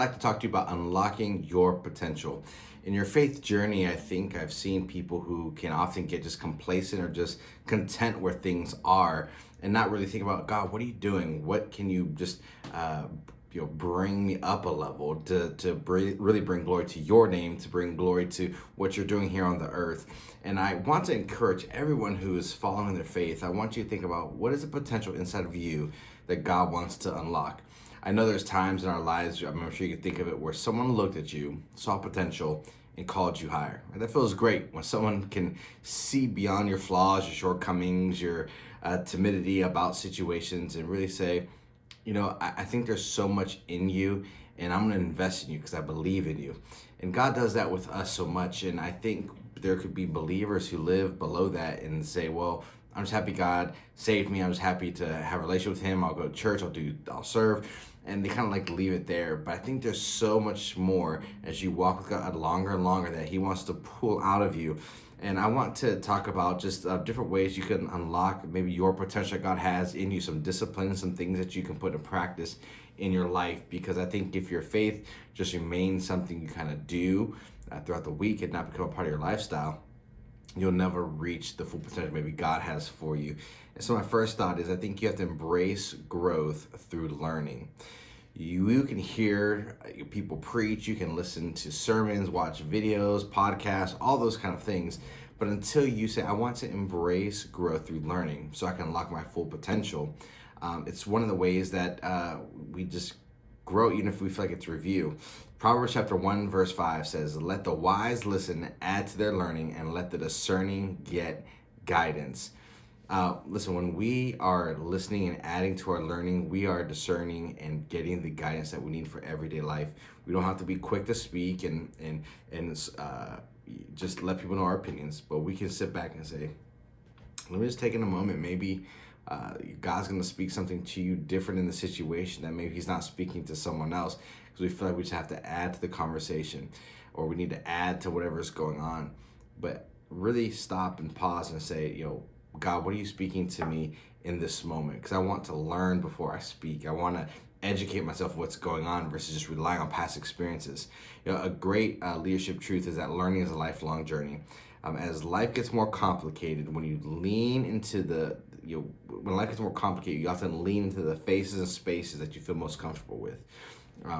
like to talk to you about unlocking your potential. In your faith journey, I think I've seen people who can often get just complacent or just content where things are and not really think about, God, what are you doing? What can you just bring me up a level really bring glory to your name, to bring glory to what you're doing here on the earth. And I want to encourage everyone who is following their faith. I want you to think about what is the potential inside of you that God wants to unlock. I know there's times in our lives, I'm sure you can think of it, where someone looked at you, saw potential, and called you higher. And that feels great when someone can see beyond your flaws, your shortcomings, your timidity about situations, and really say, I think there's so much in you, and I'm going to invest in you because I believe in you. And God does that with us so much. And I think there could be believers who live below that and say, well, I'm just happy God saved me. I'm just happy to have a relationship with him. I'll go to church. I'll serve. And they kind of leave it there. But I think there's so much more as you walk with God longer and longer that he wants to pull out of you. And I want to talk about just different ways you can unlock maybe your potential that God has in you, some discipline, some things that you can put in practice in your life. Because I think if your faith just remains something you kind of do throughout the week and not become a part of your lifestyle, you'll never reach the full potential maybe God has for you. And so my first thought is I think you have to embrace growth through learning. You can hear people preach, you can listen to sermons, watch videos, podcasts, all those kind of things. But until you say, I want to embrace growth through learning so I can unlock my full potential, it's one of the ways that we just grow, even if we feel like it's review. Proverbs chapter 1, verse 5 says, let the wise listen, add to their learning, and let the discerning get guidance. Listen, when we are listening and adding to our learning, we are discerning and getting the guidance that we need for everyday life. We don't have to be quick to speak and just let people know our opinions, but we can sit back and say, let me just take in a moment. Maybe God's going to speak something to you different in the situation that maybe he's not speaking to someone else, because we feel like we just have to add to the conversation or we need to add to whatever's going on. But really stop and pause and say, God, what are you speaking to me in this moment? Because I want to learn before I speak. I want to educate myself what's going on versus just relying on past experiences. A great leadership truth is that learning is a lifelong journey. As life gets more complicated, when you lean into when life gets more complicated, you often lean into the faces and spaces that you feel most comfortable with.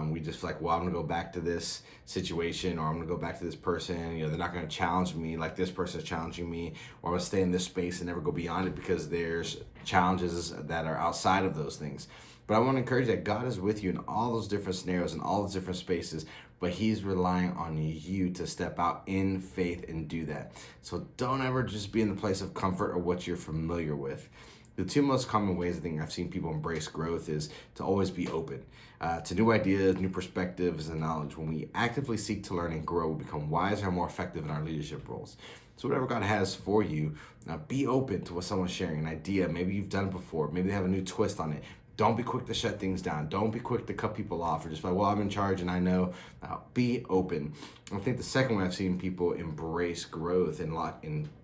We just feel like, well, I'm going to go back to this situation, or I'm going to go back to this person. They're not going to challenge me like this person is challenging me, or I'm going to stay in this space and never go beyond it because there's challenges that are outside of those things. But I want to encourage that God is with you in all those different scenarios and all those different spaces, but he's relying on you to step out in faith and do that. So don't ever just be in the place of comfort or what you're familiar with. The two most common ways I think I've seen people embrace growth is to always be open to new ideas, new perspectives, and knowledge. When we actively seek to learn and grow, we become wiser and more effective in our leadership roles. So whatever God has for you, be open to what someone's sharing, an idea. Maybe you've done it before. Maybe they have a new twist on it. Don't be quick to shut things down. Don't be quick to cut people off or just like, well, I'm in charge and I know. Be open. I think the second way I've seen people embrace growth and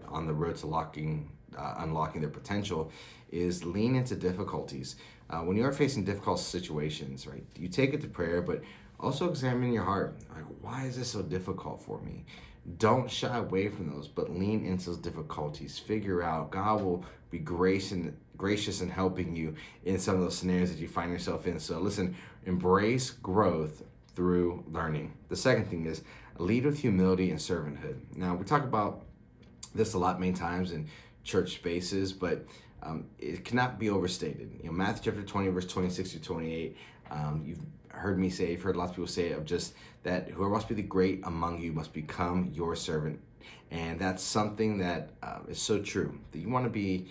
on the road to unlocking their potential is lean into difficulties. When you are facing difficult situations, right, you take it to prayer, but also examine your heart. Like, why is this so difficult for me? Don't shy away from those, but lean into those difficulties. Figure out God will be gracious in helping you in some of those scenarios that you find yourself in. So listen, embrace growth through learning. The second thing is lead with humility and servanthood. Now, we talk about this a lot many times in church spaces, but it cannot be overstated. Matthew chapter 20, verse 26 to 28, you've heard me say, you've heard lots of people say it, of just that whoever wants to be the great among you must become your servant. And that's something that is so true, that you want to be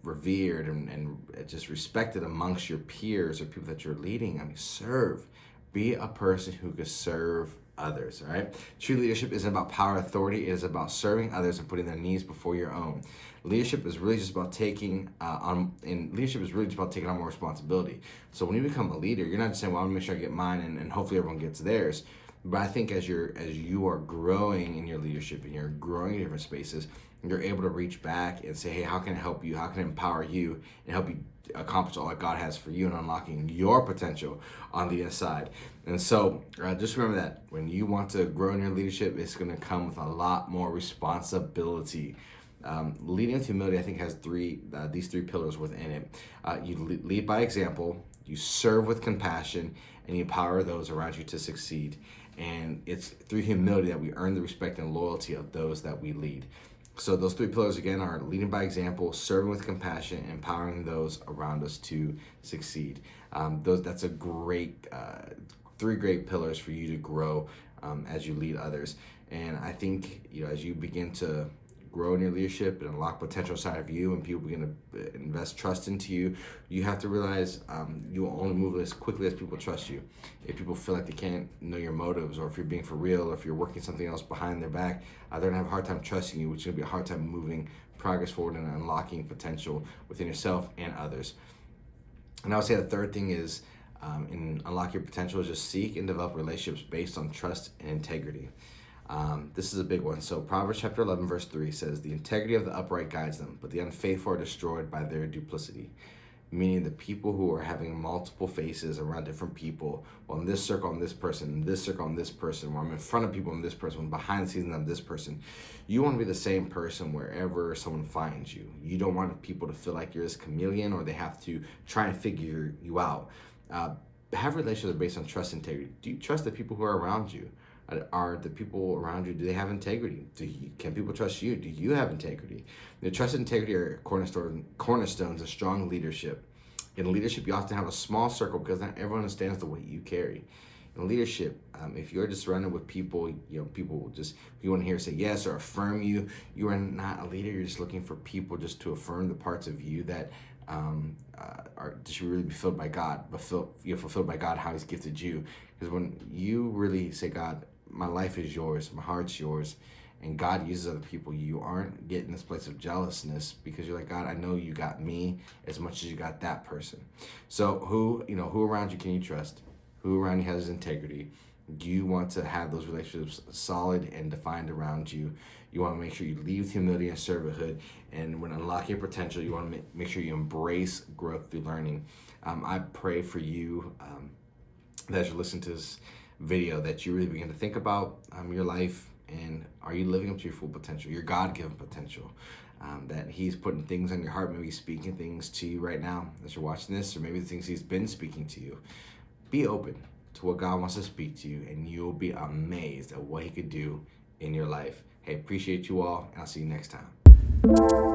revered and just respected amongst your peers or people that you're leading. Serve. Be a person who can serve others, all right? True leadership isn't about power, authority. It is about serving others and putting their needs before your own. Leadership is really just about taking on more responsibility. So when you become a leader, you're not just saying, well, I'm gonna make sure I get mine and hopefully everyone gets theirs. But I think as you are growing in your leadership and you're growing in different spaces, you're able to reach back and say, hey, how can I help you? How can I empower you and help you accomplish all that God has for you and unlocking your potential on the inside? And so just remember that when you want to grow in your leadership, it's going to come with a lot more responsibility. Leading with humility, I think, has these three pillars within it. You lead by example, you serve with compassion, and you empower those around you to succeed. And it's through humility that we earn the respect and loyalty of those that we lead. So those three pillars, again, are leading by example, serving with compassion, and empowering those around us to succeed. That's a great, three great pillars for you to grow as you lead others. And I think, as you begin to grow in your leadership and unlock potential side of you, and people begin to invest trust into you, you have to realize you will only move as quickly as people trust you. If people feel like they can't know your motives, or if you're being for real, or if you're working something else behind their back, they're gonna have a hard time trusting you, which is gonna be a hard time moving progress forward and unlocking potential within yourself and others. And I would say the third thing is, in unlock your potential, is just seek and develop relationships based on trust and integrity. This is a big one. So Proverbs chapter 11 verse 3 says, the integrity of the upright guides them, but the unfaithful are destroyed by their duplicity. Meaning the people who are having multiple faces around different people. Well, in this circle I'm this person, in this circle I'm this person, where I'm in front of people I'm this person, behind the scenes I'm this person. You want to be the same person wherever someone finds you. You don't want people to feel like you're this chameleon, or they have to try and figure you out. Have relationships based on trust and integrity. Do you trust the people who are around you? Are the people around you, do they have integrity? Can people trust you? Do you have integrity? The trust and integrity are cornerstones of strong leadership. In leadership, you often have a small circle because not everyone understands the weight you carry. In leadership, if you're just surrounded with people, people just, you want to hear say yes or affirm you, you are not a leader. You're just looking for people just to affirm the parts of you that should really be filled by God, but you're fulfilled by God, how He's gifted you. Because when you really say, God, my life is yours, my heart's yours, and God uses other people, you aren't getting this place of jealousness, because you're like, God, I know you got me as much as you got that person. So who around you can you trust? Who around you has integrity? You want to have those relationships solid and defined around you. You want to make sure you lead with humility and servanthood. And when unlocking your potential, you want to make sure you embrace growth through learning. I pray for you that as you listen to this video, that you really begin to think about your life, and are you living up to your full potential, your God-given potential? That He's putting things on your heart, maybe speaking things to you right now as you're watching this, or maybe the things He's been speaking to you. Be open to what God wants to speak to you, and you'll be amazed at what He could do in your life. Hey, appreciate you all, and I'll see you next time.